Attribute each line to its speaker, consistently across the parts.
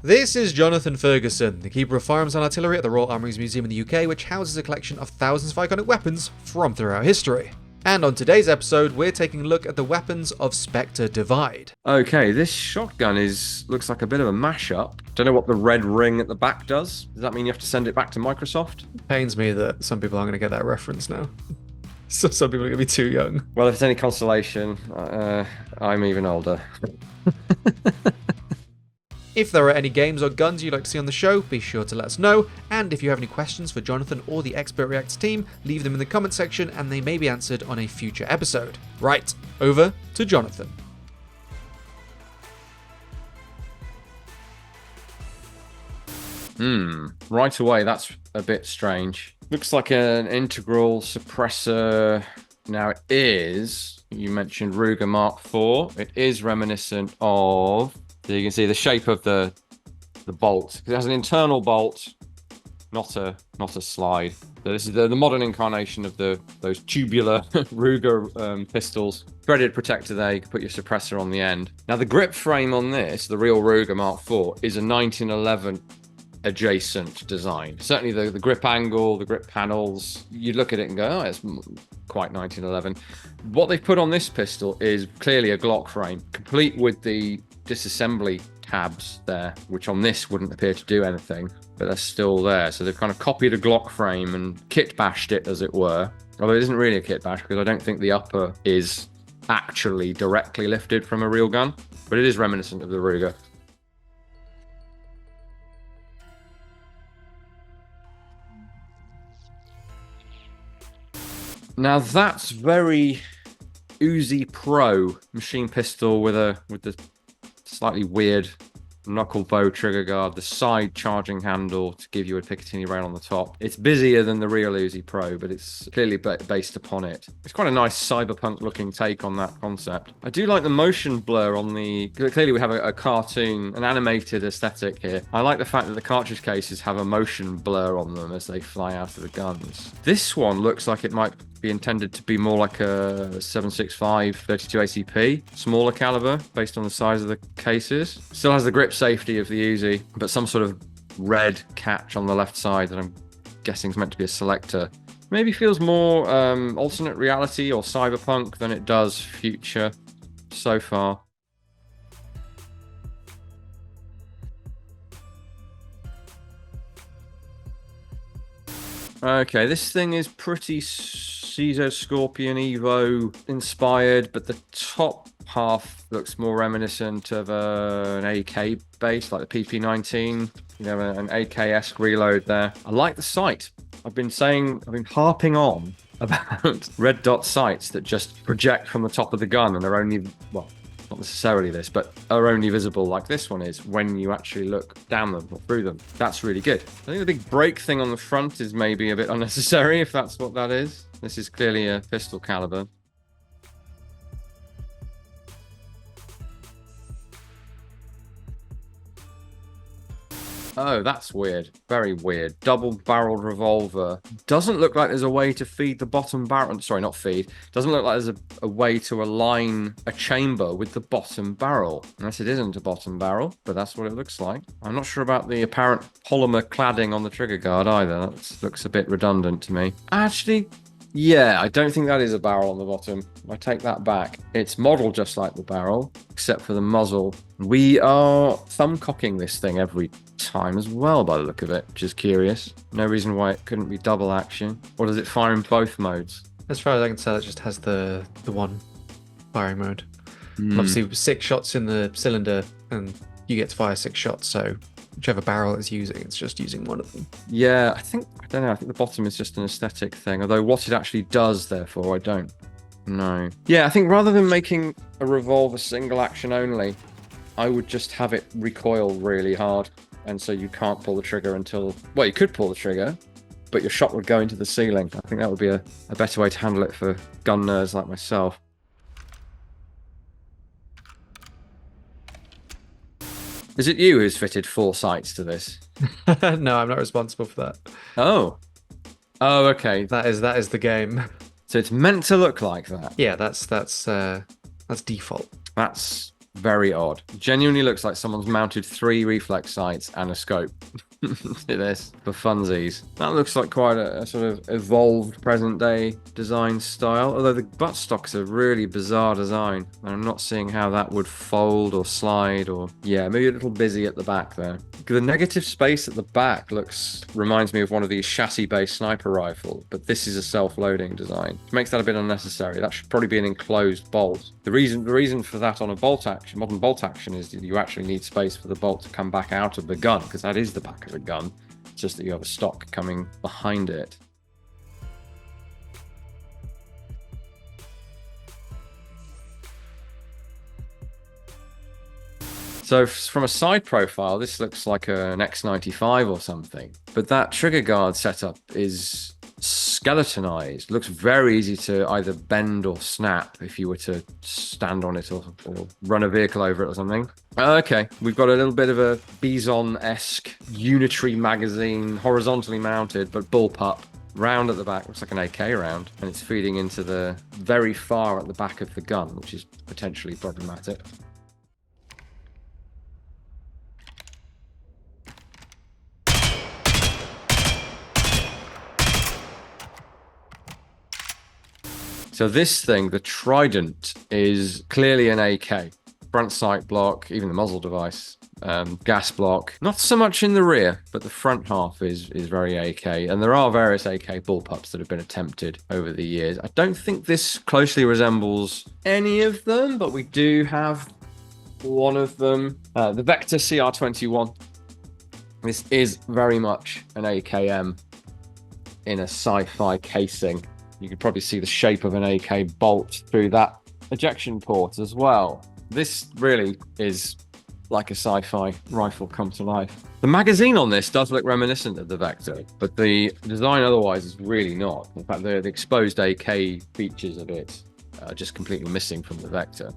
Speaker 1: This is Jonathan Ferguson, the Keeper of Firearms Artillery at the Royal Armouries Museum in the UK, which houses a collection of thousands of iconic weapons from throughout history. And on today's episode, we're taking a look at the weapons of Spectre Divide.
Speaker 2: Okay, this shotgun looks like a bit of a mashup. Don't know what the red ring at the back does. Does that mean you have to send it back to Microsoft?
Speaker 1: Pains me that some people aren't going to get that reference now. So some people are going to be too young.
Speaker 2: Well, if it's any consolation, I'm even older.
Speaker 1: If there are any games or guns you'd like to see on the show, be sure to let us know. And if you have any questions for Jonathan or the Expert Reacts team, leave them in the comment section and they may be answered on a future episode. Right, over to Jonathan.
Speaker 2: Right away, that's a bit strange. Looks like an integral suppressor. Now it is, you mentioned Ruger Mark IV. It is reminiscent of, so you can see the shape of the bolt. It has an internal bolt, not a slide. So this is the modern incarnation of those tubular Ruger pistols. Threaded protector there, you can put your suppressor on the end. Now the grip frame on this, the real Ruger Mark IV, is a 1911 adjacent design. Certainly the grip angle, the grip panels, you look at it and go, oh, it's quite 1911. What they've put on this pistol is clearly a Glock frame, complete with the disassembly tabs there, which on this wouldn't appear to do anything, but they're still there. So they've kind of copied a Glock frame and kit bashed it, as it were. Although it isn't really a kit bash, because I don't think the upper is actually directly lifted from a real gun, but it is reminiscent of the Ruger. Now that's very Uzi Pro machine pistol with the slightly weird knuckle bow trigger guard, the side charging handle to give you a Picatinny rail on the top. It's busier than the real Uzi Pro, but it's clearly based upon it. It's quite a nice cyberpunk looking take on that concept. I do like the motion blur on the, clearly we have a cartoon, an animated aesthetic here. I like the fact that the cartridge cases have a motion blur on them as they fly out of the guns. This one looks like it might be intended to be more like a 7.65 32 ACP, smaller caliber based on the size of the cases. Still has the grip safety of the Uzi, but some sort of red catch on the left side that I'm guessing is meant to be a selector. Maybe feels more alternate reality or cyberpunk than it does future so far. Okay, this thing is pretty Caesar Scorpion Evo inspired, but the top half looks more reminiscent of an AK base, like the PP19. You know, an AK-esque reload there. I like the sight. I've been harping on about red dot sights that just project from the top of the gun and are only, well, not necessarily this, but are only visible like this one is when you actually look down them or through them. That's really good. I think the big break thing on the front is maybe a bit unnecessary, if that's what that is. This is clearly a pistol caliber. Oh, that's weird. Very weird. Double-barreled revolver. Doesn't look like there's a way to feed the bottom barrel. Sorry, not feed. Doesn't look like there's a way to align a chamber with the bottom barrel. Unless it isn't a bottom barrel, but that's what it looks like. I'm not sure about the apparent polymer cladding on the trigger guard either. That looks a bit redundant to me. Actually, yeah, I don't think that is a barrel on the bottom. I take that back. It's modeled just like the barrel, except for the muzzle. We are thumb cocking this thing every time as well, by the look of it, which is curious. No reason why it couldn't be double action. Or does it fire in both modes?
Speaker 1: As far as I can tell, it just has the one firing mode. Obviously, 6 shots in the cylinder, and you get to fire 6 shots, so whichever barrel it's using, it's just using one of them.
Speaker 2: Yeah, I don't know, I think the bottom is just an aesthetic thing, although what it actually does, therefore, I don't know. Yeah, I think rather than making a revolver single action only, I would just have it recoil really hard, and so you can't pull the trigger until, well, you could pull the trigger, but your shot would go into the ceiling. I think that would be a better way to handle it for gun nerds like myself. Is it you who's fitted 4 sights to this?
Speaker 1: No, I'm not responsible for that.
Speaker 2: Oh, okay.
Speaker 1: That is the game.
Speaker 2: So it's meant to look like that.
Speaker 1: Yeah, that's default.
Speaker 2: That's very odd. Genuinely looks like someone's mounted 3 reflex sights and a scope to this for funsies. That looks like quite a sort of evolved present day design style, although the buttstock's a really bizarre design, and I'm not seeing how that would fold or slide, or yeah, maybe a little busy at the back there. The negative space at the back reminds me of one of these chassis-based sniper rifles, but this is a self-loading design, which makes that a bit unnecessary. That should probably be an enclosed bolt. The reason for that on a bolt action, modern bolt action, is that you actually need space for the bolt to come back out of the gun, because that is the back of the gun. It's just that you have a stock coming behind it. So from a side profile, this looks like an X95 or something, but that trigger guard setup is skeletonized. Looks very easy to either bend or snap if you were to stand on it or run a vehicle over it or something. Okay, we've got a little bit of a Bison-esque unitary magazine, horizontally mounted, but bullpup. Round at the back, looks like an AK round, and it's feeding into the very far at the back of the gun, which is potentially problematic. So this thing, the Trident, is clearly an AK. Front sight block, even the muzzle device, gas block. Not so much in the rear, but the front half is very AK. And there are various AK bullpups that have been attempted over the years. I don't think this closely resembles any of them, but we do have one of them. The Vector CR21. This is very much an AKM in a sci-fi casing. You could probably see the shape of an AK bolt through that ejection port as well. This really is like a sci-fi rifle come to life. The magazine on this does look reminiscent of the Vector, but the design otherwise is really not. In fact, the exposed AK features of it are just completely missing from the Vector.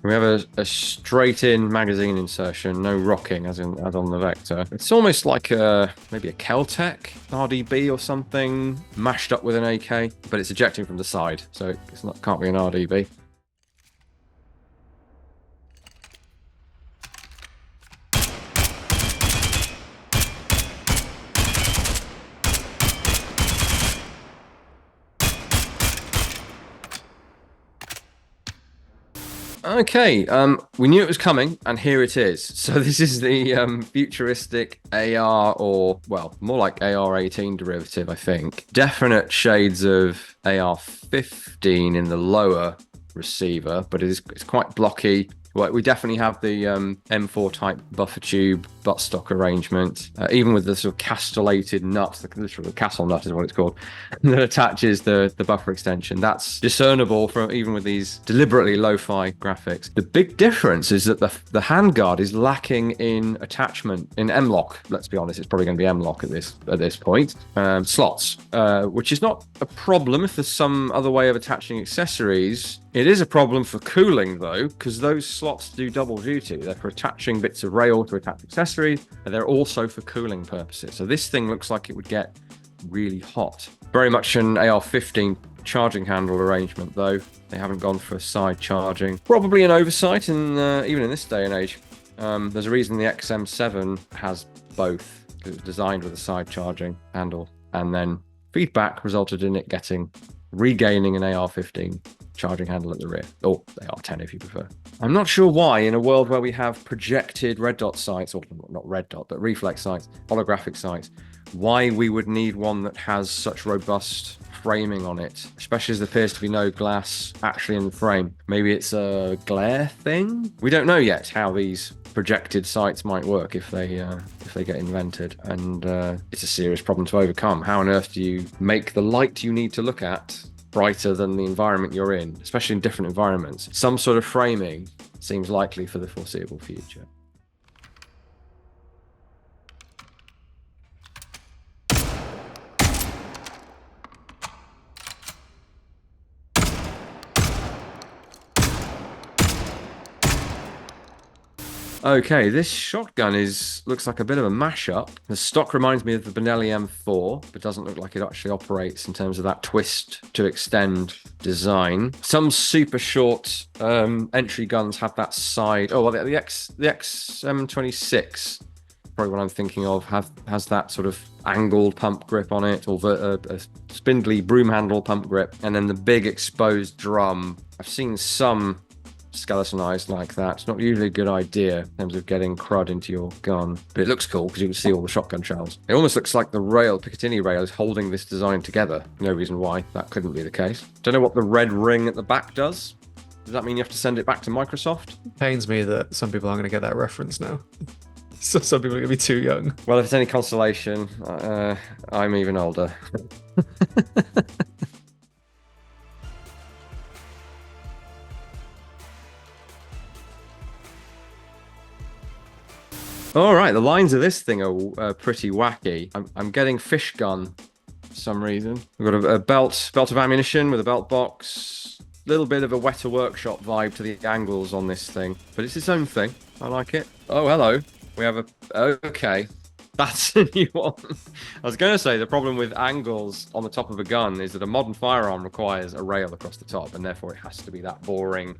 Speaker 2: We have a straight-in magazine insertion, no rocking as on the Vector. It's almost like maybe a Kel-Tec RDB or something mashed up with an AK, but it's ejecting from the side, so can't be an RDB. Okay, we knew it was coming, and here it is. So this is the futuristic AR, or, well, more like AR-18 derivative, I think. Definite shades of AR-15 in the lower receiver, but it's quite blocky. Well, we definitely have the M4 type buffer tube buttstock arrangement, even with the sort of castellated nut, the castle nut is what it's called, that attaches the buffer extension. That's discernible from even with these deliberately lo-fi graphics. The big difference is that the handguard is lacking in attachment, in M-lock. Let's be honest, it's probably going to be M-lock at this point. Slots, which is not a problem if there's some other way of attaching accessories. It is a problem for cooling, though, because those slots do double duty. They're for attaching bits of rail to attach accessories, and they're also for cooling purposes. So this thing looks like it would get really hot. Very much an AR-15 charging handle arrangement, though. They haven't gone for side charging. Probably an oversight, even in this day and age. There's a reason the XM7 has both. It was designed with a side charging handle, and then feedback resulted in it regaining an AR-15 charging handle at the rear, or AR-10 if you prefer. I'm not sure why, in a world where we have projected red dot sights, or not red dot, but reflex sights, holographic sights, why we would need one that has such robust framing on it, especially as there appears to be no glass actually in the frame. Maybe it's a glare thing? We don't know yet how these projected sights might work if they get invented, and it's a serious problem to overcome. How on earth do you make the light you need to look at brighter than the environment you're in, especially in different environments? Some sort of framing seems likely for the foreseeable future. Okay, this shotgun looks like a bit of a mashup. The stock reminds me of the Benelli M4, but doesn't look like it actually operates in terms of that twist to extend design. Some super short entry guns have that side. Oh, well, the XM26, probably what I'm thinking of, has that sort of angled pump grip on it, or a spindly broom handle pump grip, and then the big exposed drum. I've seen some skeletonized like that. It's not usually a good idea in terms of getting crud into your gun, but it looks cool because you can see all the shotgun shells. It almost looks like the rail, Picatinny rail, is holding this design together. No reason why that couldn't be the case. Don't know what the red ring at the back does. Does that mean you have to send it back to Microsoft?
Speaker 1: Pains me that some people aren't going to get that reference now. So some people are going to be too young.
Speaker 2: Well, if it's any consolation, I'm even older. All right, the lines of this thing are pretty wacky. I'm getting fish gun for some reason. We've got a belt of ammunition with a belt box. Little bit of a Wetter Workshop vibe to the angles on this thing, but it's its own thing. I like it. Oh, hello. We have a... Okay. That's a new one. I was going to say the problem with angles on the top of a gun is that a modern firearm requires a rail across the top, and therefore it has to be that boring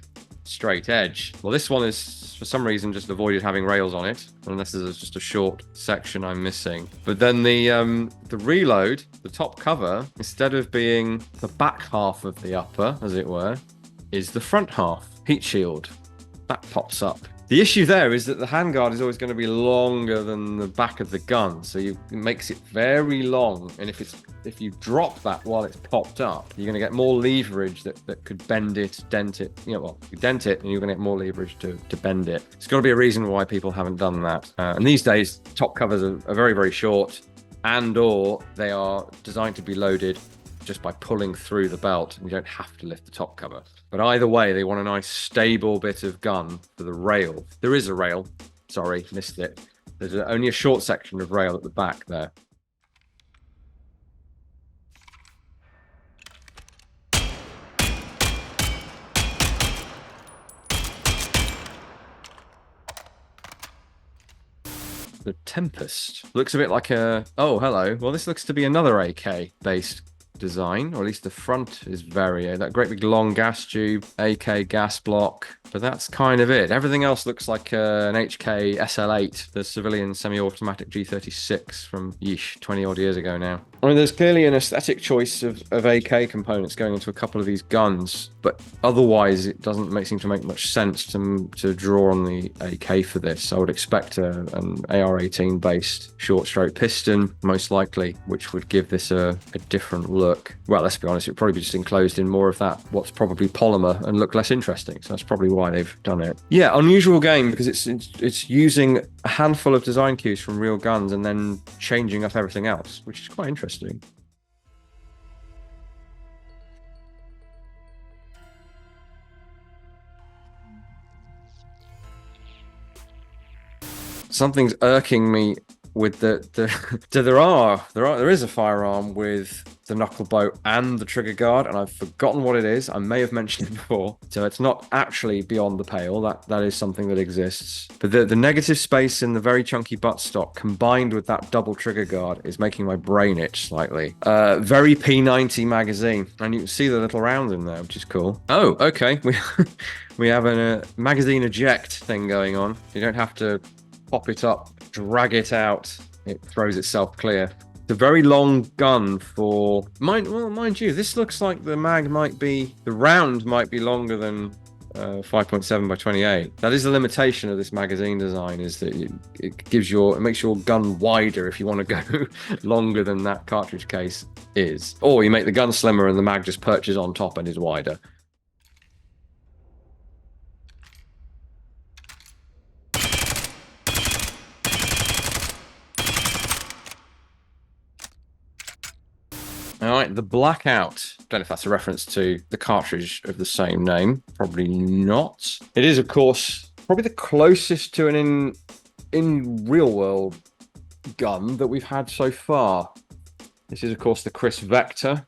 Speaker 2: straight edge. Well, this one is, for some reason, just avoided having rails on it, unless there's just a short section I'm missing. But then the reload, the top cover, instead of being the back half of the upper, as it were, is the front half. Heat shield. That pops up. The issue there is that the handguard is always going to be longer than the back of the gun, so it makes it very long. And if you drop that while it's popped up, you're going to get more leverage that could bend it, dent it. Well, you dent it, and you're going to get more leverage to bend it. It's got to be a reason why people haven't done that. And these days, top covers are very, very short, and/or they are designed to be loaded just by pulling through the belt, and you don't have to lift the top cover. But either way, they want a nice stable bit of gun for the rail. There is a rail. Sorry, missed it. There's only a short section of rail at the back there. The Tempest looks a bit like a... Oh, hello. Well, this looks to be another AK-based design, or at least the front is varied. That great big long gas tube, AK gas block, but that's kind of it. Everything else looks like an HK SL8, the civilian semi-automatic G36 from 20 odd years ago now. I mean, there's clearly an aesthetic choice of AK components going into a couple of these guns, but otherwise it doesn't seem to make much sense to draw on the AK for this. I would expect an AR-18 based short stroke piston, most likely, which would give this a different look. Well, let's be honest, it would probably be just enclosed in more of that, what's probably polymer, and look less interesting. So that's probably why they've done it. Yeah, unusual game because it's using a handful of design cues from real guns and then changing up everything else, which is quite interesting. Something's irking me with there is a firearm with the knuckle bolt and the trigger guard, and I've forgotten what it is. I may have mentioned it before, so it's not actually beyond the pale. That is something that exists. But the negative space in the very chunky buttstock combined with that double trigger guard is making my brain itch slightly. Very P90 magazine, and you can see the little rounds in there, which is cool. Oh, okay. We have a magazine eject thing going on. You don't have to pop it up, drag it out, it throws itself clear. It's a very long gun for mind you, this looks like the round might be longer than 5.7 by 28. That is the limitation of this magazine design, is that it makes your gun wider if you want to go longer than that cartridge case is, or you make the gun slimmer and the mag just perches on top and is wider. All right, the Blackout. Don't know if that's a reference to the cartridge of the same name. Probably not. It is, of course, probably the closest to an in real world gun that we've had so far. This is, of course, the Chris Vector,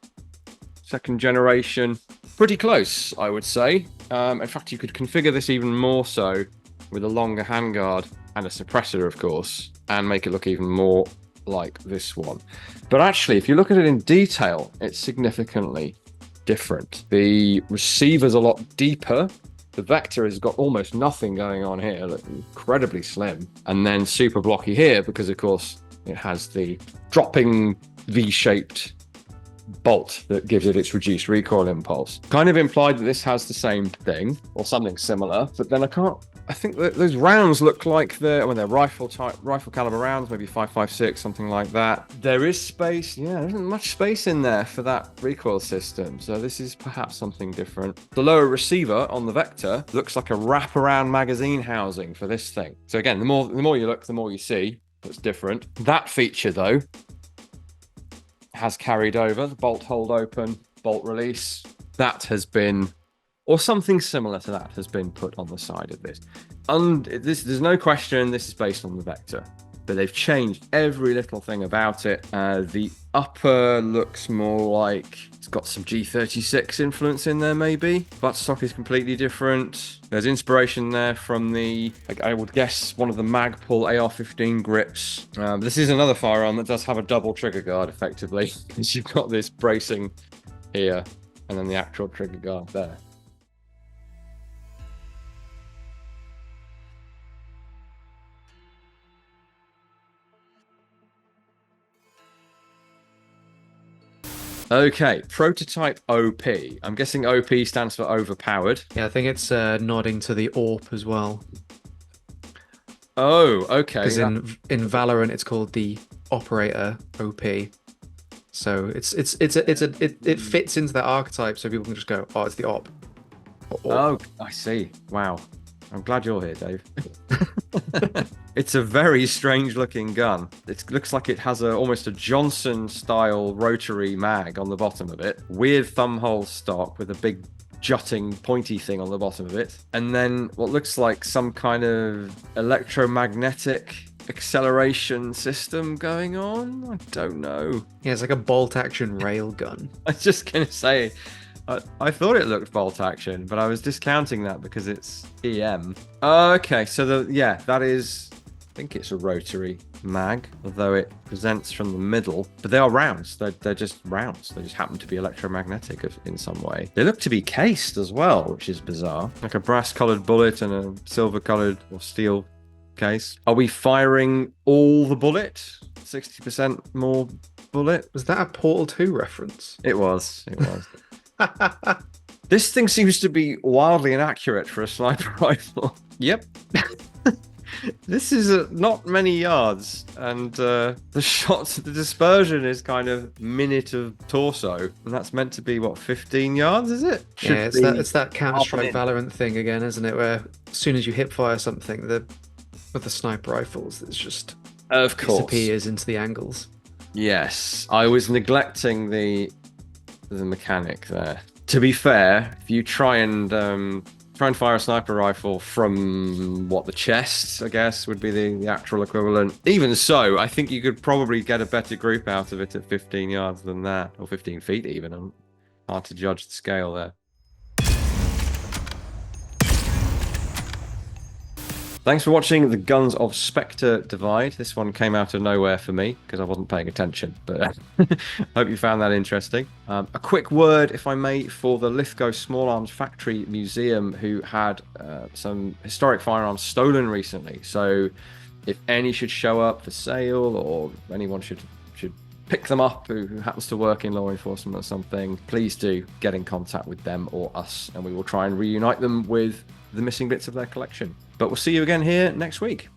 Speaker 2: second generation. Pretty close, I would say. In fact, you could configure this even more so with a longer handguard and a suppressor, of course, and make it look even more like this one. But actually, if you look at it in detail, it's significantly different. The receiver's a lot deeper. The Vector has got almost nothing going on here, look incredibly slim, and then super blocky here because, of course, it has the dropping V-shaped bolt that gives it its reduced recoil impulse. Kind of implied that this has the same thing or something similar, but then I think that those rounds look like they're rifle caliber rounds, maybe 5.56, something like that. There is space, yeah, there isn't much space in there for that recoil system, so this is perhaps something different. The lower receiver on the Vector looks like a wraparound magazine housing for this thing. So again, the more you look, the more you see that's different. That feature, though, has carried over. The bolt hold open, bolt release, that has been, or something similar to that has been put on the side of this. And there's no question this is based on the Vector, but they've changed every little thing about it. The upper looks more like it's got some G36 influence in there, maybe. Buttstock is completely different. There's inspiration there from the, I would guess, one of the Magpul AR-15 grips. This is another firearm that does have a double trigger guard, effectively. You've got this bracing here, and then the actual trigger guard there. Okay, prototype OP. I'm guessing OP stands for overpowered.
Speaker 1: Yeah, I think it's nodding to the AWP as well.
Speaker 2: Oh, okay.
Speaker 1: Because in Valorant it's called the operator OP. So it fits into that archetype, so people can just go, oh, it's the op.
Speaker 2: Oh, I see. Wow. I'm glad you're here, Dave. It's a very strange looking gun. It looks like it has almost a Johnson style rotary mag on the bottom of it. Weird thumbhole stock with a big jutting pointy thing on the bottom of it. And then what looks like some kind of electromagnetic acceleration system going on. I don't know.
Speaker 1: Yeah, it's like a bolt action rail gun.
Speaker 2: I was just going to say, I thought it looked bolt action, but I was discounting that because it's EM. Okay, so that is, I think it's a rotary mag, although it presents from the middle. But they are rounds. They're just rounds. They just happen to be electromagnetic in some way. They look to be cased as well, which is bizarre. Like a brass-colored bullet and a silver-colored or steel case. Are we firing all the bullet? 60% more bullet?
Speaker 1: Was that a Portal 2 reference?
Speaker 2: It was. It was. This thing seems to be wildly inaccurate for a sniper rifle. Yep. This is not many yards, and the dispersion is kind of minute of torso, and that's meant to be what, 15 yards, is it?
Speaker 1: Yeah, it's that Counter-Strike Valorant thing again, isn't it? Where as soon as you hip fire something, with the sniper rifles, it's just disappears into the angles.
Speaker 2: Yes, I was neglecting the mechanic there. To be fair, if you try and fire a sniper rifle from the chest, I guess, would be the actual equivalent. Even so, I think you could probably get a better group out of it at 15 yards than that, or 15 feet even. Hard to judge the scale there. Thanks for watching the Guns of Spectre Divide. This one came out of nowhere for me because I wasn't paying attention, but hope you found that interesting. A quick word, if I may, for the Lithgow Small Arms Factory Museum, who had some historic firearms stolen recently. So if any should show up for sale, or anyone should pick them up who happens to work in law enforcement or something, please do get in contact with them or us, and we will try and reunite them with the missing bits of their collection. But we'll see you again here next week.